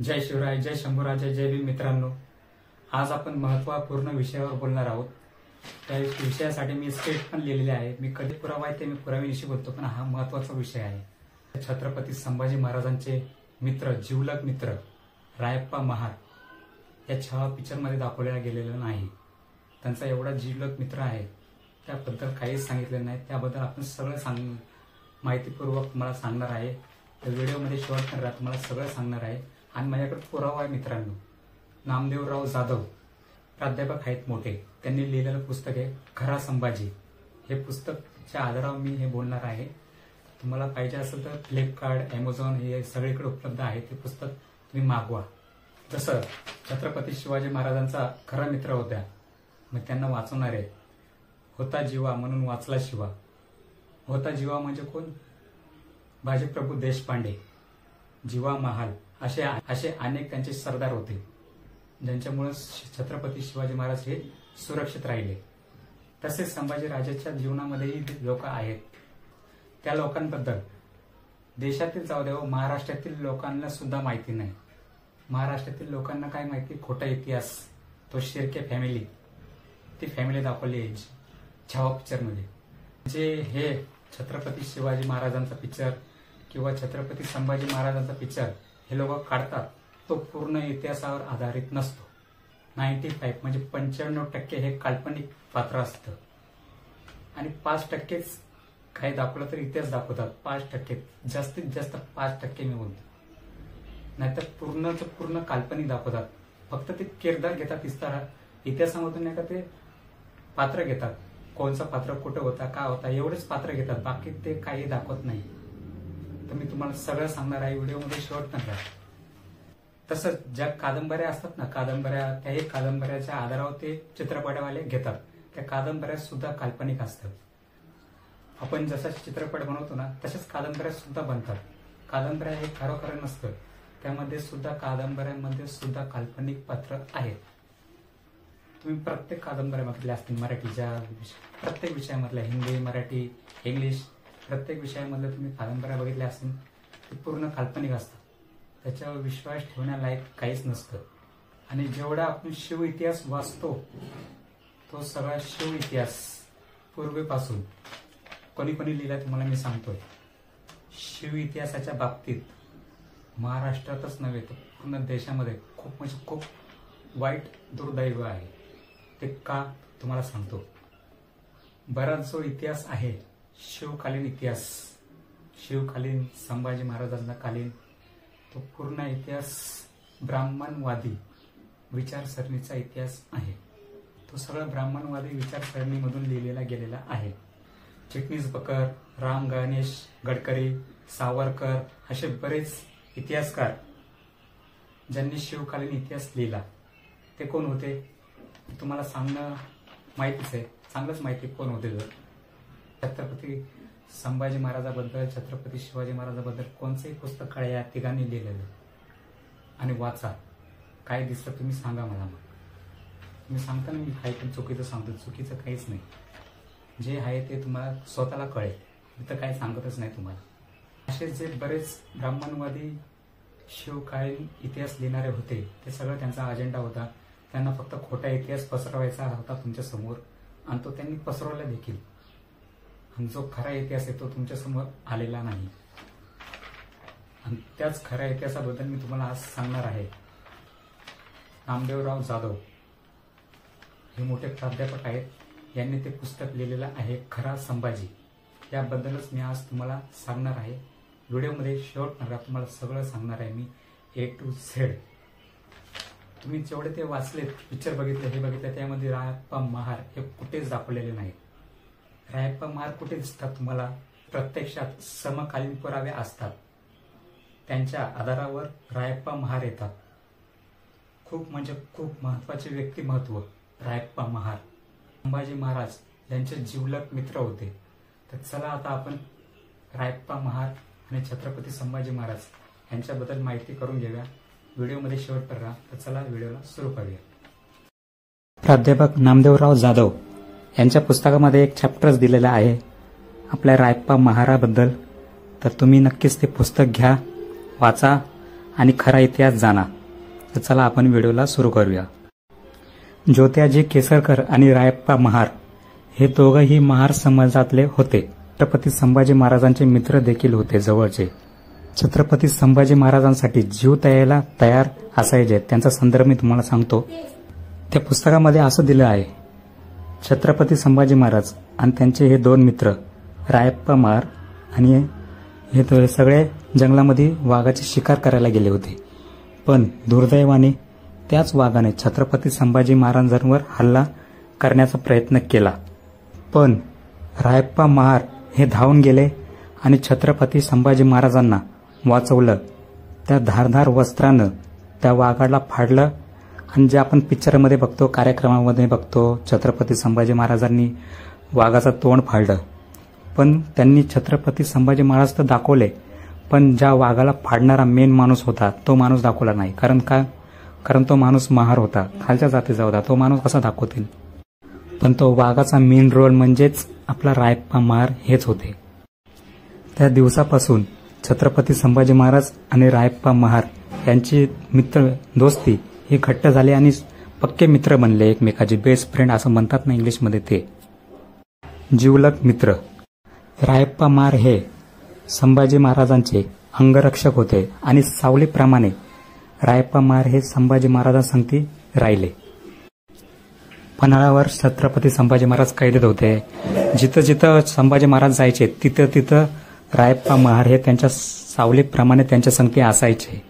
जय शिवराय, जय शंभूराजे, जय भीम. मित्रांनो, आज आपण महत्त्वपूर्ण विषयावर बोलणार आहोत. त्या विषयासाठी मी स्क्रिप्ट पण लिहिलेली आहे. मी कधी पुरावा आहे ते मी पुराव्याविषयी बोलतो, पण हा महत्त्वाचा विषय आहे. छत्रपती संभाजी महाराजांचे मित्र, जिवलग मित्र रायप्पा महार या 6 पिक्चरमध्ये दाखवलेला गेलेला नाही. त्यांचा एवढा जिवलग मित्र आहे, त्याबद्दल काहीच सांगितलेलं नाही. त्याबद्दल आपण सगळं माहितीपूर्वक तुम्हाला सांगणार आहे. त्या व्हिडिओमध्ये शेवटपर्यंत तुम्हाला सगळं सांगणार आहे. आणि माझ्याकडे पुरावा आहे मित्रांनो. नामदेवराव जाधव प्राध्यापक आहेत मोठे, त्यांनी लिहिलेलं पुस्तक आहे खरा संभाजी. हे पुस्तकच्या आधारावर मी हे बोलणार आहे. तुम्हाला पाहिजे असेल तर फ्लिपकार्ट, अमेझॉन हे सगळीकडे उपलब्ध आहे. ते पुस्तक तुम्ही मागवा. जसं छत्रपती शिवाजी महाराजांचा खरा मित्र होता, मग त्यांना वाचवणारे होता जीवा म्हणून वाचला शिवा. होता जीवा म्हणजे कोण? बाजीप्रभू देशपांडे, जीवा महाल असे अनेक त्यांचे सरदार होते, ज्यांच्यामुळे छत्रपती शिवाजी महाराज हे सुरक्षित राहिले. तसेच संभाजीराजाच्या जीवनामध्येही लोक आहेत. त्या लोकांबद्दल देशातील जाऊ द्या, महाराष्ट्रातील लोकांना सुद्धा माहिती नाही. महाराष्ट्रातील लोकांना काय माहिती? खोटा इतिहास. तो शिर्के फॅमिली, ती फॅमिली दाखवली आहे छावा पिक्चरमध्ये. जे हे छत्रपती शिवाजी महाराजांचा पिक्चर किंवा छत्रपती संभाजी महाराजांचा पिक्चर हे लोक काढतात, तो पूर्ण इतिहासावर आधारित नसतो. 95 म्हणजे 95% हे काल्पनिक पात्र असतं आणि 5%च काही दाखवलं तर इतिहास दाखवतात. 5%, जास्तीत जास्त 5% मी बोलतो. नाहीतर पूर्ण काल्पनिक दाखवतात. फक्त ते किरदार घेतात, इतिहासामधून नाही का ते पात्र घेतात. कोणचा पात्र कुठं होता, का होता, एवढेच पात्र घेतात. बाकी ते काही दाखवत नाही. तर मी तुम्हाला सगळं सांगणार आहे व्हिडिओमध्ये, शेवटपर्यंत. तसंच ज्या कादंबऱ्या असतात ना, त्याही कादंबऱ्याच्या आधारावर ते चित्रपटवाले घेतात. त्या कादंबऱ्या सुद्धा काल्पनिक असतात. आपण जसा चित्रपट बनवतो ना, तशाच कादंबऱ्या सुद्धा बनतात. कादंबऱ्या हे खरोखर नसतं. त्यामध्ये सुद्धा कादंबऱ्यांमध्ये सुद्धा काल्पनिक पात्र आहेत. तुम्ही प्रत्येक कादंबऱ्या बघितल्या असतील मराठीच्या, प्रत्येक विषयामधल्या, हिंदी, मराठी, इंग्लिश, प्रत्येक विषयामधल्या तुम्ही कादंबऱ्या बघितल्या असतील. ते पूर्ण काल्पनिक असतात. त्याच्यावर विश्वास ठेवण्यालायक काहीच नसतं. आणि जेवढा आपण शिव इतिहास वाचतो, तो सगळा शिव इतिहास पूर्वीपासून कोणी लिहिला तुम्हाला मी सांगतोय. शिव इतिहासाच्या बाबतीत महाराष्ट्रातच नव्हे तर पूर्ण देशामध्ये खूप वाईट दुर्दैव आहे. ते का तुम्हाला सांगतो. बराच जो इतिहास आहे, शिवकालीन इतिहास, शिवकालीन संभाजी महाराजांचा कालीन, तो पूर्ण इतिहास ब्राह्मणवादी विचारसरणीचा इतिहास आहे. तो सगळा ब्राह्मणवादी विचारसरणीमधून लिहिलेला गेलेला आहे. चिटणीस बकर, राम गणेश गडकरी, सावरकर असे बरेच इतिहासकार ज्यांनी शिवकालीन इतिहास लिहिला, ते कोण होते तुम्हाला सांगणं माहितीच आहे. चांगलंच माहिती कोण होते. जर छत्रपती संभाजी महाराजाबद्दल, छत्रपती शिवाजी महाराजाबद्दल कोणतंही पुस्तक काढा, या तिघांनी लिहिलेलं आणि वाचा. काय दिसतं तुम्ही सांगा मला. मग तुम्ही सांगता ना, मी काही पण चुकीचं सांगतो. चुकीचं काहीच नाही. जे आहे ते तुम्हाला स्वतःला कळेल. मी तर काही सांगतच नाही तुम्हाला. असे जे बरेच ब्राह्मणवादी शिवकालीन इतिहास लिहिणारे होते, ते सगळं त्यांचा अजेंडा होता. त्यांना फक्त खोटा इतिहास पसरवायचा होता तुमच्या समोर, आणि तो त्यांनी पसरवला देखील. आणि जो खरा इतिहास आहे तो तुमच्या समोर आलेला नाही. आणि त्याच खऱ्या इतिहासाबद्दल मी तुम्हाला आज सांगणार आहे. नामदेवराव जाधव हे मोठे प्राध्यापक आहेत. यांनी ते पुस्तक लिहिलेलं आहे खरा संभाजी. याबद्दलच मी आज तुम्हाला सांगणार आहे. व्हिडिओमध्ये शेवटपर्यंत तुम्हाला सगळं सांगणार आहे मी, A to Z. तुम्ही जेवढे ते वाचलेत, पिक्चर बघितले, हे बघितले, त्यामध्ये रायप्पा महार हे कुठेच दाखवलेले नाहीत. रायप्पा महार कुठे दिसतात तुम्हाला? प्रत्यक्षात समकालीन पुरावे असतात, त्यांच्या आधारावर रायप्पा महार येतात. खूप महत्वाचे व्यक्तिमत्व रायप्पा महार. संभाजी महाराज यांचे जिवलग मित्र होते. तर चला आता आपण रायप्पा महार आणि छत्रपती संभाजी महाराज यांच्याबद्दल माहिती करून घेऊया. व्हिडिओमध्ये शेवटपर्यंत राहा. तर चला व्हिडिओला सुरू करूया. प्राध्यापक नामदेवराव जाधव यांच्या पुस्तकामध्ये एक चॅप्टर्स दिलेला आहे आपल्या रायप्पा महाराबद्दल. तर तुम्ही नक्कीच ते पुस्तक घ्या, वाचा आणि खरा इतिहास जाणा. तर चला आपण व्हिडिओला सुरू करूया. ज्योत्याजी केसरकर आणि रायप्पा महार हे दोघंही महार समाजातले होते. छत्रपती संभाजी महाराजांचे मित्र देखील होते जवळचे. छत्रपती संभाजी महाराजांसाठी जीव द्यायला तयार असायचे. त्यांचा संदर्भ मी तुम्हाला सांगतो. त्या पुस्तकामध्ये असं दिलं आहे, छत्रपती संभाजी महाराज आणि त्यांचे हे दोन मित्र रायप्पा महार आणि हे सगळे जंगलामध्ये वाघाची शिकार करायला गेले होते. पण दुर्दैवाने त्याच वाघाने छत्रपती संभाजी महाराजांवर हल्ला करण्याचा प्रयत्न केला. पण रायप्पा महार हे धावून गेले आणि छत्रपती संभाजी महाराजांना वाचवलं. त्या धारधार वस्त्रानं त्या वाघाला फाडलं आणि जे आपण पिक्चरमध्ये बघतो, कार्यक्रमामध्ये बघतो, छत्रपती संभाजी महाराजांनी वाघाचं तोंड फाडलं. पण त्यांनी छत्रपती संभाजी महाराज तर दाखवले, पण ज्या वाघाला फाडणारा मेन माणूस होता तो माणूस दाखवला नाही. कारण तो माणूस महार होता, खालच्या जातीचा होता. तो माणूस कसा दाखवतील? पण तो वाघाचा मेन रोल म्हणजेच आपला रायप्पा महार हेच होते. त्या दिवसापासून छत्रपती संभाजी महाराज आणि रायप्पा महार यांची दोस्ती ही घट्ट झाली आणि पक्के मित्र बनले एकमेकाचे. बेस्ट फ्रेंड असं म्हणतात ना इंग्लिशमध्ये, ते जिवलग मित्र. रायप्पा महार हे संभाजी महाराजांचे अंगरक्षक होते आणि सावलीप्रमाणे रायप्पा महार हे संभाजी महाराजांसंगती राहिले. पन्हाळ्यावर छत्रपती संभाजी महाराज कैदेत होते. जिथं जिथं संभाजी महाराज जायचे तिथं रायप्पा महार हे त्यांच्या सावलीप्रमाणे त्यांच्या संगती असायचे.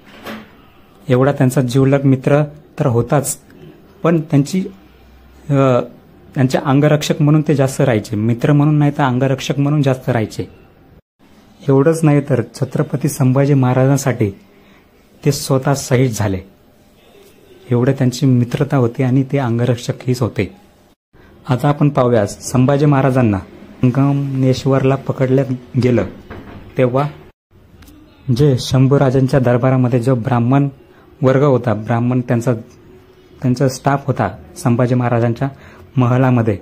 एवढा त्यांचा जीवलग मित्र तर होताच, पण त्यांचे अंगरक्षक म्हणून ते जास्त राहायचे. मित्र म्हणून नाही तर अंगरक्षक म्हणून जास्त राहायचे. एवढंच नाही तर छत्रपती संभाजी महाराजांसाठी ते स्वतः शहीद झाले. एवढे त्यांची मित्रता होती आणि ते अंगरक्षक हीच होते. आता आपण पाहूया संभाजी महाराजांना संगमेश्वरला पकडलं गेलं तेव्हा जे शंभूराजांच्या दरबारामध्ये जो ब्राह्मण वर्ग होता, ब्राह्मण त्यांचा स्टाफ होता संभाजी महाराजांच्या महलामध्ये,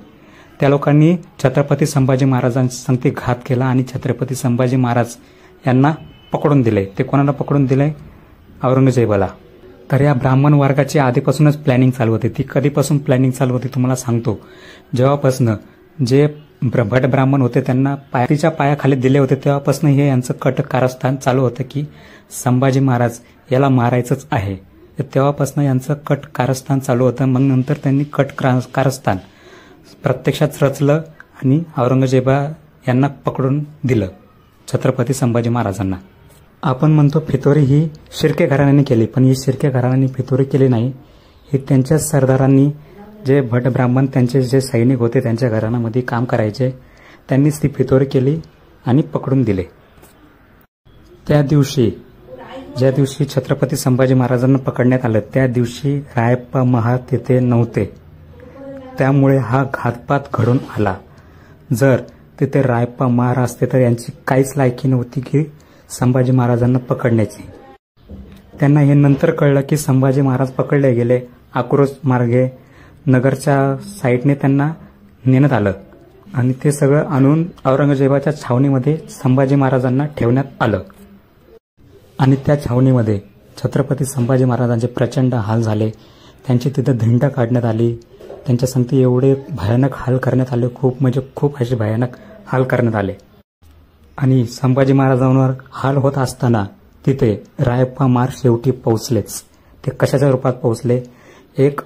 त्या लोकांनी छत्रपती संभाजी महाराजांसंगती घात केला आणि छत्रपती संभाजी महाराज यांना पकडून दिले. ते कोणाला पकडून दिले? औरंगजेबाला. तर या ब्राह्मण वर्गाची आधीपासूनच प्लॅनिंग चालू होती. ती कधीपासून प्लॅनिंग चालू होती तुम्हाला सांगतो. जेव्हापासून जे भट ब्राह्मण होते त्यांना पायरीच्या पायाखाली दिले होते तेव्हापासून हे यांचं कट कारस्थान चालू होतं की संभाजी महाराज याला मारायचंच आहे. तेव्हापासून यांचं कट कारस्थान चालू होतं. मग नंतर त्यांनी कट कारस्थान प्रत्यक्षात रचलं आणि औरंगजेबा यांना पकडून दिलं छत्रपती संभाजी महाराजांना. आपण म्हणतो फितोरी ही शिर्के घराण्याने केली, पण ही शिर्के घराण्याने फितोरी केली नाही. ही त्यांच्याच सरदारांनी, जे भट ब्राह्मण त्यांचे जे सैनिक होते त्यांच्या घराण्यामध्ये काम करायचे, त्यांनीच ती फितोरी केली आणि पकडून दिले. त्या दिवशी ज्या दिवशी छत्रपती संभाजी महाराजांना पकडण्यात आलं त्या दिवशी रायप्पा महार तिथे नव्हते. त्यामुळे हा घातपात घडून आला. जर तिथे रायप्पा महार असते तर यांची काहीच लायकी नव्हती की संभाजी महाराजांना पकडण्याची. त्यांना हे नंतर कळलं की संभाजी महाराज पकडले गेले. आक्रोश मार्गे नगरच्या साईडने त्यांना नेण्यात आलं आणि ते सगळं आणून औरंगजेबाच्या छावणीमध्ये संभाजी महाराजांना ठेवण्यात आलं. आणि त्या छावणीमध्ये छत्रपती संभाजी महाराजांचे प्रचंड हाल झाले. त्यांची तिथं धिंड काढण्यात आली. त्यांच्या संगती एवढे भयानक हाल करण्यात आले, खूप असे भयानक हाल करण्यात आले. आणि संभाजी महाराजांवर हाल होत असताना तिथे रायप्पा महार शेवटी पोहोचलेच. ते कशाच्या रूपात पोहोचले? एक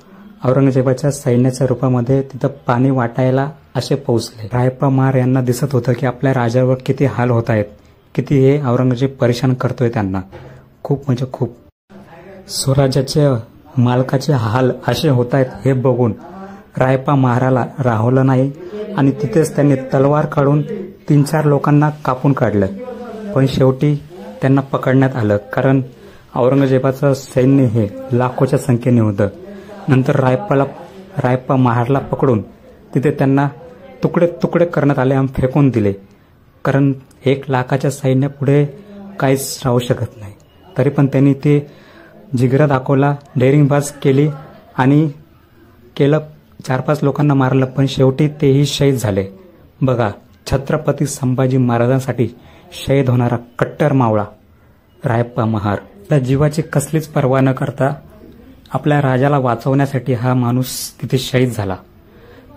औरंगजेबाच्या सैन्याच्या रूपामध्ये तिथं पाणी वाटायला असे पोहोचले. रायप्पा महार यांना दिसत होतं की आपल्या राजावर किती हाल होत आहेत, किती हे औरंगजेब परेशान करतोय त्यांना. खूप स्वराज्याच्या मालकाचे हाल असे होत आहेत हे बघून रायप्पा महाराला राहवलं नाही आणि तिथेच त्यांनी तलवार काढून 3-4 लोकांना कापून काढलं. पण शेवटी त्यांना पकडण्यात आलं, कारण औरंगजेबाचं सैन्य हे लाखोच्या संख्येने होतं. नंतर रायप्पा महारला पकडून तिथे त्यांना तुकडे तुकडे करण्यात आले आणि फेकून दिले. कारण 1 लाखाच्या सैन्यापुढे काहीच राहू शकत नाही. तरी पण त्यांनी ते जिगरा दाखवला, डेअरिंगबाज केली आणि केलं. 4-5 लोकांना मारलं, पण शेवटी तेही शहीद झाले. बघा, छत्रपती संभाजी महाराजांसाठी शहीद होणारा कट्टर मावळा रायप्पा महार. त्या जीवाची कसलीच पर्वा न करता आपल्या राजाला वाचवण्यासाठी हा माणूस तिथे शहीद झाला.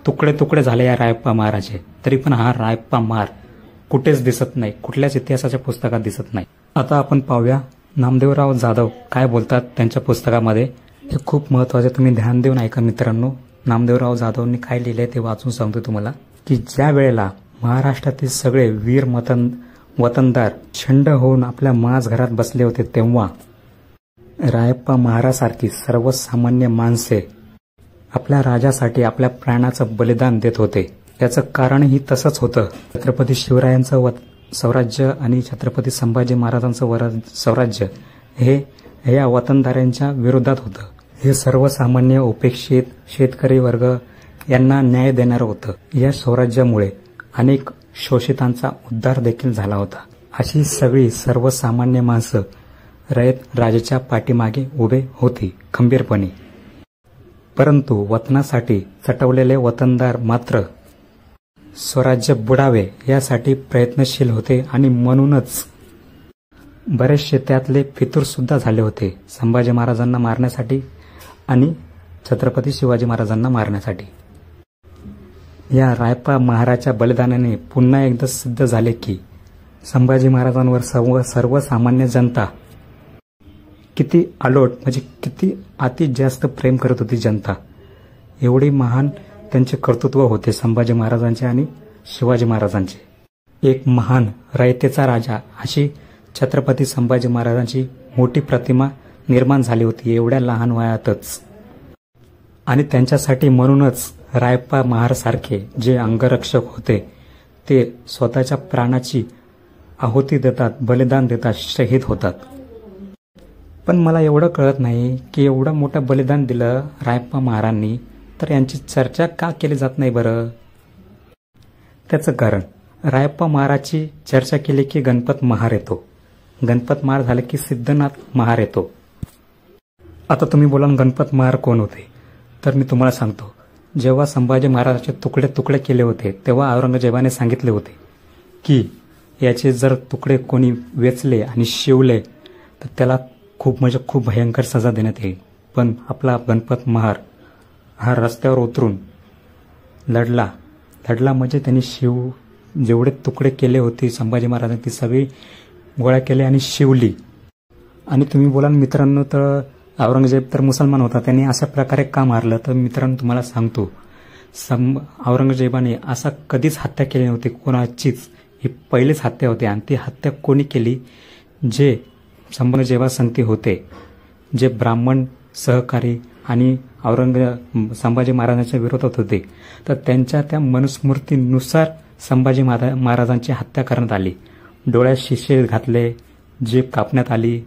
तुकडे तुकडे झाले या रायप्पा महाराचे. तरी पण हा रायप्पा महार कुठेच दिसत नाही, कुठल्याच इतिहासाच्या पुस्तकात दिसत नाही. आता आपण पाहूया नामदेवराव जाधव काय बोलतात त्यांच्या पुस्तकामध्ये. हे खूप महत्वाचे, तुम्ही ध्यान देऊन ऐका मित्रांनो. नामदेवराव जाधवनी काय लिहिलंय ते वाचून सांगतो तुम्हाला की ज्या वेळेला महाराष्ट्रातील सगळे वीर वतनदार छंड होऊन आपल्या माझघरात बसले होते, तेव्हा रायप्पा महारासारखी सर्वसामान्य माणसे आपल्या राजासाठी आपल्या प्राणाचं बलिदान देत होते. याचं कारणही तसंच होतं. छत्रपती शिवरायांचं स्वराज्य आणि छत्रपती संभाजी महाराजांचं स्वराज्य हे या वतनदारांच्या विरोधात होतं. हे सर्वसामान्य उपेक्षित शेतकरी वर्ग यांना न्याय देणारं होतं. या स्वराज्यामुळे अनेक शोषितांचा उद्धार देखील झाला होता. अशी सगळी सर्वसामान्य माणसं रयत राजाच्या पाठीमागे उभे होती खंबीरपणे. परंतु वतनासाठी चटवलेले वतनदार मात्र स्वराज्य बुडावे यासाठी प्रयत्नशील होते आणि म्हणूनच बरेचसे त्यातले फितूर सुद्धा झाले होते संभाजी महाराजांना मारण्यासाठी आणि छत्रपती शिवाजी महाराजांना मारण्यासाठी. या रायप्पा महाराच्या बलिदानाने पुन्हा एकदा सिद्ध झाले की संभाजी महाराजांवर सर्वसामान्य जनता किती अलोट, म्हणजे किती अति जास्त प्रेम करत होती जनता. एवढी महान त्यांचे कर्तृत्व होते संभाजी महाराजांचे आणि शिवाजी महाराजांचे. एक महान रयतेचा राजा अशी छत्रपती संभाजी महाराजांची मोठी प्रतिमा निर्माण झाली होती एवढ्या लहान वयातच. आणि त्यांच्यासाठी म्हणूनच रायप्पा महारासारखे जे अंगरक्षक होते ते स्वतःच्या प्राणाची आहुती देतात, बलिदान देतात, शहीद होतात. पण मला एवढं कळत नाही की एवढं मोठं बलिदान दिलं रायप्पा महारांनी, तर यांची चर्चा का केली जात नाही बरं? त्याचं कारण, रायप्पा महाराची चर्चा केली की गणपत महार येतो, गणपत महार झाले की सिद्धनाथ महार येतो. आता तुम्ही बोलाल गणपत महार कोण होते, तर मी तुम्हाला सांगतो. जेव्हा संभाजी महाराजांचे तुकडे तुकडे केले होते तेव्हा औरंगजेबाने सांगितले होते की याचे जर तुकडे कोणी वेचले आणि शिवले तर त्याला खूप भयंकर सजा देण्यात येईल. पण आपला गणपत महार हा रस्त्यावर उतरून लढला म्हणजे त्यांनी जेवढे तुकडे केले होते संभाजी महाराजांनी ती सगळी गोळा केले आणि शिवली. आणि तुम्ही बोलाल मित्रांनो तर औरंगजेब तर मुसलमान होता, त्यांनी अशा प्रकारे का मारलं? तर मित्रांनो तुम्हाला सांगतो, औरंगजेबाने असा कधीच हत्या केली नव्हती कोणाचीच. ही पहिलीच हत्या होती. आणि ती हत्या कोणी केली? जे संभाजीजेबासंगती होते, जे ब्राह्मण सहकारी आणि संभाजी महाराजांच्या विरोधात होते, तर त्यांच्या त्या मनुस्मृतीनुसार संभाजी महाराजांची हत्या करण्यात आली. डोळ्यात शिसे घातले, जीभ कापण्यात आली,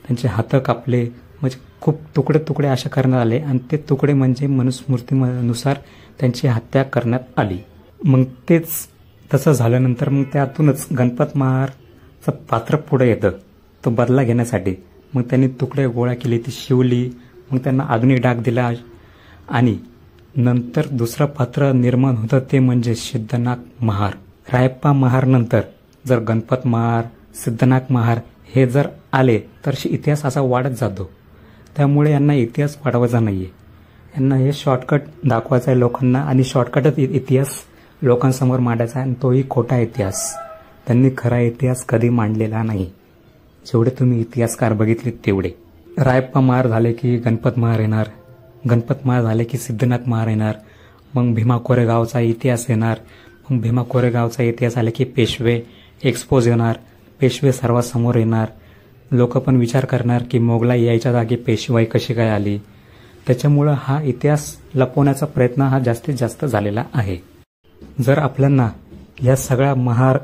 त्यांचे हात कापले, म्हणजे खूप तुकडे तुकडे असे करण्यात आले. आणि ते तुकडे म्हणजे मनुस्मृतीनुसार त्यांची हत्या करण्यात आली. मग तेच तसं झाल्यानंतर मग त्यातूनच गणपत महारचं पात्र पुढे येतं तो बदला घेण्यासाठी. मग त्यांनी तुकडे गोळा केले, ती शिवली, मग त्यांना अग्निडाग दिला. आणि नंतर दुसरं पात्र निर्माण होतं ते म्हणजे सिद्धनाथ महार. रायप्पा महार नंतर जर गणपत महार, सिद्धनाथ महार हे जर आले तर इतिहास असा वाढत जातो. त्यामुळे यांना इतिहास वाढवायचा नाहीये, यांना हे शॉर्टकट दाखवायचा आहे लोकांना. आणि शॉर्टकटच इतिहास लोकांसमोर मांडायचा आहे, आणि तोही खोटा इतिहास. त्यांनी खरा इतिहास कधी मांडलेला नाही. जेवढे तुम्ही इतिहासकार बघितले तेवढे. रायप्पा महार झाले की गणपत महार येणार, गणपत महार झाले की सिद्धनाथ महार येणार, मग भीमा कोरेगावचा इतिहास येणार. मग भीमा कोरेगावचा इतिहास आले की पेशवे एक्सपोज येणार, पेशवे सर्वांसमोर येणार. लोक पण विचार करणार की मोगलाई यायच्या जागी पेशवाई कशी काय आली. त्याच्यामुळं हा इतिहास लपवण्याचा प्रयत्न हा जास्तीत जास्त झालेला आहे. जर आपल्याला या सगळ्या महार,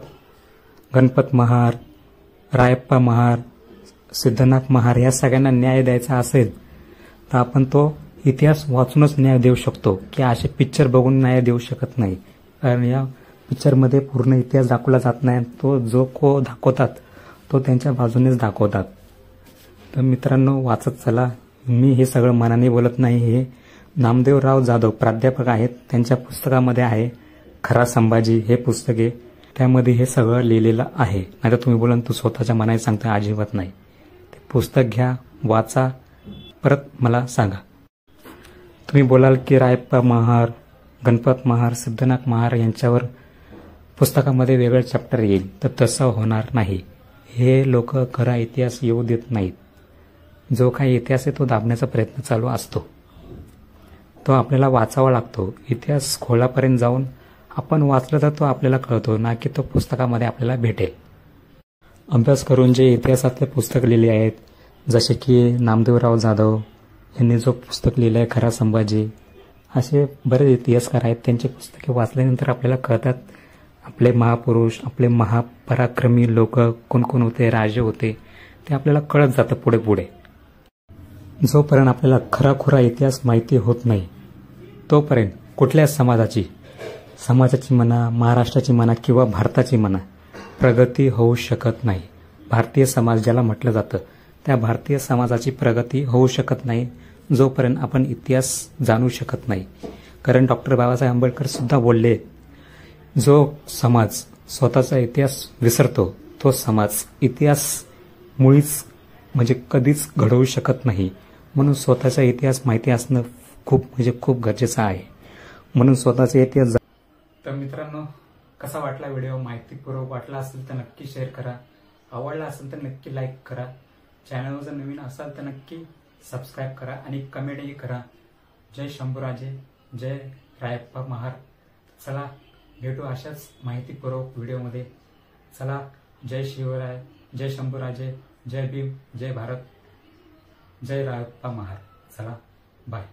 गणपत महार, रायप्पा महार, सिद्धनाथ महार या सगळ्यांना न्याय द्यायचा असेल तर आपण तो इतिहास वाचूनच न्याय देऊ शकतो, की असे पिक्चर बघून न्याय देऊ शकत नाही. कारण या पिक्चरमध्ये पूर्ण इतिहास दाखवला जात नाही. तो जो को दाखवतात तो त्यांच्या बाजूनेच दाखवतात. तर मित्रांनो वाचत चला. मी हे सगळं मनाने बोलत नाही. हे नामदेवराव जाधव प्राध्यापक आहेत, त्यांच्या पुस्तकामध्ये आहे खरा संभाजी हे पुस्तक आहे. त्यामध्ये हे सगळं लिहिलेलं आहे. नाहीतर तुम्ही बोला तू स्वतःच्या मनाने सांगता, अजिबात नाही. ते पुस्तक घ्या, वाचा, परत मला सांगा. तुम्ही बोलाल की रायप्पा महार, गणपत महार, सिद्धनाथ महार यांच्यावर पुस्तकामध्ये वेगळं चॅप्टर येईल, तर तसं होणार नाही. हे लोक खरा इतिहास येऊ देत नाहीत. जो काही इतिहास आहे तो दाबण्याचा प्रयत्न चालू असतो. तो आपल्याला वाचावा लागतो. इतिहास खोलापर्यंत जाऊन आपण वाचलं तर तो आपल्याला कळतो, ना की तो पुस्तकामध्ये आपल्याला भेटेल. अभ्यास करून जे इतिहासातले पुस्तक लिहिले आहेत, जसे की नामदेवराव जाधव यांनी जो पुस्तक लिहिलं आहे खरा संभाजी, असे बरेच इतिहासकार आहेत. त्यांची पुस्तके वाचल्यानंतर आपल्याला कळतात आपले महापुरुष, आपले महापराक्रमी लोक कोण होते, राजे होते, ते आपल्याला कळत जातं पुढे पुढे. जोपर्यंत आपल्याला खरा इतिहास माहिती होत नाही तोपर्यंत कुठल्या समाजाची म्हणा, महाराष्ट्राची म्हणा किंवा भारताची म्हणा, प्रगती होऊ शकत नाही. भारतीय समाज ज्याला म्हटलं जातं त्या भारतीय समाजाची प्रगती होऊ शकत नाही जोपर्यंत आपण इतिहास जाणू शकत नाही. कारण डॉक्टर बाबासाहेब आंबेडकर सुद्धा बोलले, जो समाज स्वतःचा इतिहास विसरतो तो समाज इतिहास मुळीच म्हणजे कधीच घडवू शकत नाही. म्हणून स्वतःचा इतिहास माहिती असणं खूप गरजेचं आहे. म्हणून स्वतःचा इतिहास. तर मित्रांनो, कसा वाटला व्हिडिओ? माहितीपूर्वक वाटला असेल तर नक्की शेअर करा. आवडला असेल तर नक्की लाईक करा. चॅनलवर जर नवीन असाल तर नक्की सबस्क्राईब करा आणि कमेंटही करा. जय शंभूराजे, जय रायप्पा महार. चला भेटू अशाच माहितीपूर्वक व्हिडिओमध्ये. चला, जय शिवराय, जय शंभूराजे, जय भीम, जय भारत, जय रायप्पा महार. चला, बाय.